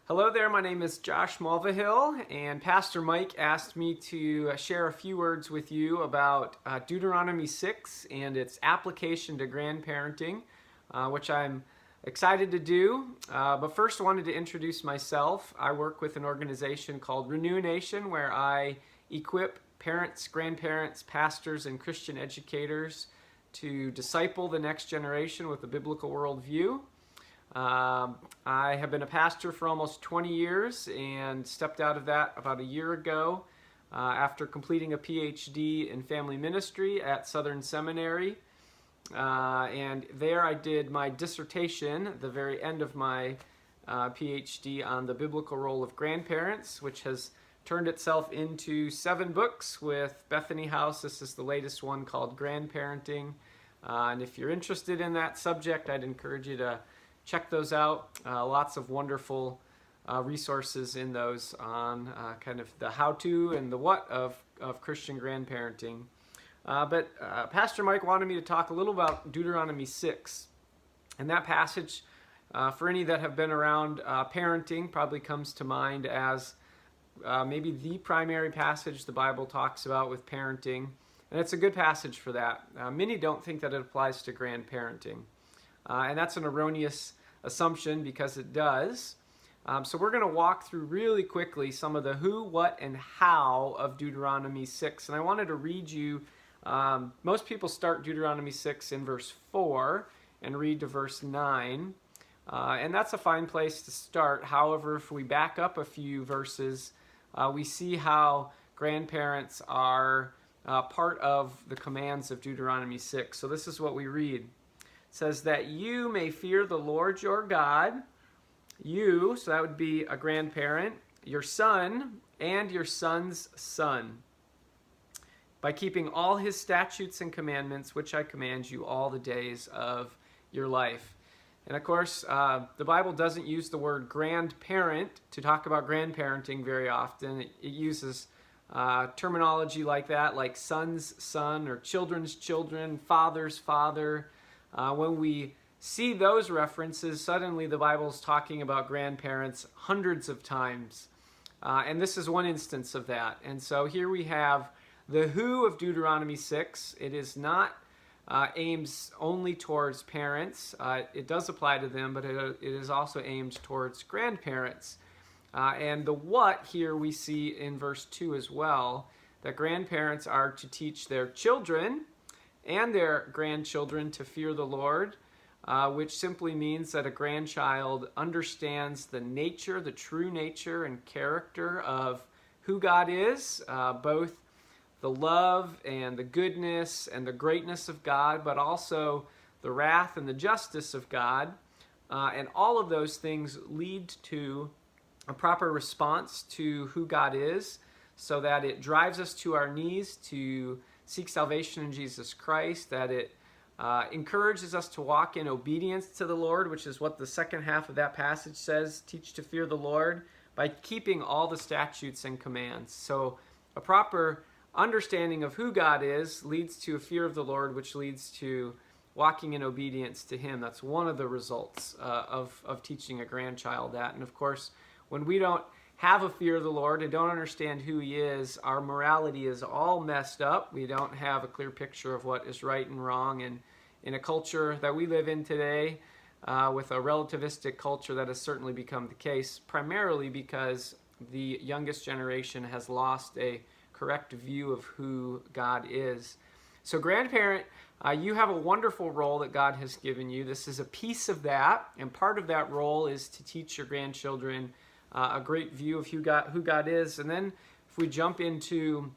Hello there, my name is Josh Mulvihill, and Pastor Mike asked me to share a few words with you about Deuteronomy 6 and its application to grandparenting, which I'm excited to do. But first I wanted to introduce myself. I work with an organization called Renew Nation, where I equip parents, grandparents, pastors, and Christian educators to disciple the next generation with a biblical worldview. I have been a pastor for almost 20 years and stepped out of that about a year ago after completing a PhD in family ministry at Southern Seminary. And there I did my dissertation at the very end of my PhD on the biblical role of grandparents, which has turned itself into 7 books with Bethany House. This is the latest one called Grandparenting. And if you're interested in that subject, I'd encourage you to check those out. Lots of wonderful resources in those on kind of the how-to and the what of Christian grandparenting. But Pastor Mike wanted me to talk a little about Deuteronomy 6. And that passage, for any that have been around parenting, probably comes to mind as maybe the primary passage the Bible talks about with parenting. And it's a good passage for that. Many don't think that it applies to grandparenting. And that's an erroneous assumption because it does. So we're going to walk through really quickly some of the who, what, and how of Deuteronomy 6. And I wanted to read you, most people start Deuteronomy 6 in verse 4 and read to verse 9. And that's a fine place to start. However, if we back up a few verses, we see how grandparents are part of the commands of Deuteronomy 6. So this is what we read. Says that you may fear the Lord your God, you, so that would be a grandparent, your son, and your son's son, by keeping all his statutes and commandments, which I command you all the days of your life. And of course, the Bible doesn't use the word grandparent to talk about grandparenting very often. It uses terminology like that, like son's son, or children's children, father's father. When we see those references, suddenly the Bible is talking about grandparents hundreds of times. And this is one instance of that. And so here we have the who of Deuteronomy 6. It is not aimed only towards parents. It does apply to them, but it is also aimed towards grandparents. And the what here we see in verse 2 as well, that grandparents are to teach their children and their grandchildren to fear the Lord, which simply means that a grandchild understands the nature, the true nature and character of who God is, both the love and the goodness and the greatness of God, but also the wrath and the justice of God. And all of those things lead to a proper response to who God is, so that it drives us to our knees to seek salvation in Jesus Christ, that it encourages us to walk in obedience to the Lord, which is what the second half of that passage says, teach to fear the Lord, by keeping all the statutes and commands. So a proper understanding of who God is leads to a fear of the Lord, which leads to walking in obedience to Him. That's one of the results of teaching a grandchild that. And of course, when we don't have a fear of the Lord and don't understand who He is, our morality is all messed up. We don't have a clear picture of what is right and wrong. And in a culture that we live in today, with a relativistic culture, that has certainly become the case, primarily because the youngest generation has lost a correct view of who God is. So grandparent, you have a wonderful role that God has given you. This is a piece of that, and part of that role is to teach your grandchildren a great view of who God is. And then if we jump into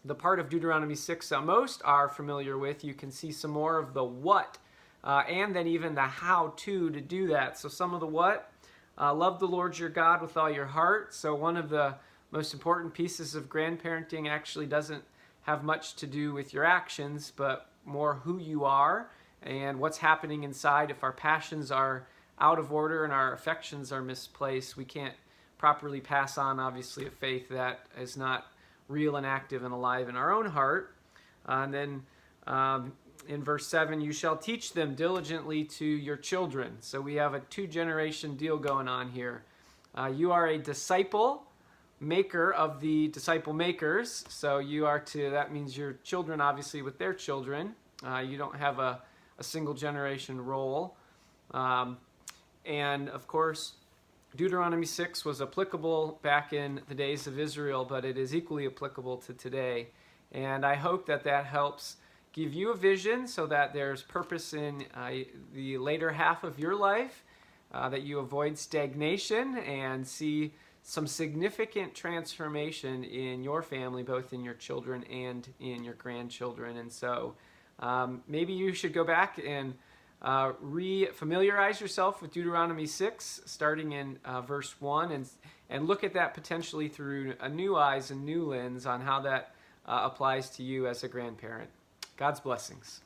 the part of Deuteronomy 6 that most are familiar with, you can see some more of the what, and then even the how-to do that. So some of the what, love the Lord your God with all your heart. So one of the most important pieces of grandparenting actually doesn't have much to do with your actions, but more who you are and what's happening inside. If our passions are out of order and our affections are misplaced, we can't properly pass on, obviously, a faith that is not real and active and alive in our own heart. And then in verse 7, you shall teach them diligently to your children. So we have a 2-generation deal going on here. You are a disciple maker of the disciple makers. So that means your children, obviously, with their children. You don't have a single generation role. And of course, Deuteronomy 6 was applicable back in the days of Israel, but it is equally applicable to today. And I hope that helps give you a vision so that there's purpose in the later half of your life, that you avoid stagnation and see some significant transformation in your family, both in your children and in your grandchildren. And so maybe you should go back and re-familiarize yourself with Deuteronomy 6, starting in verse 1, and look at that potentially through a new eyes and new lens on how that applies to you as a grandparent. God's blessings.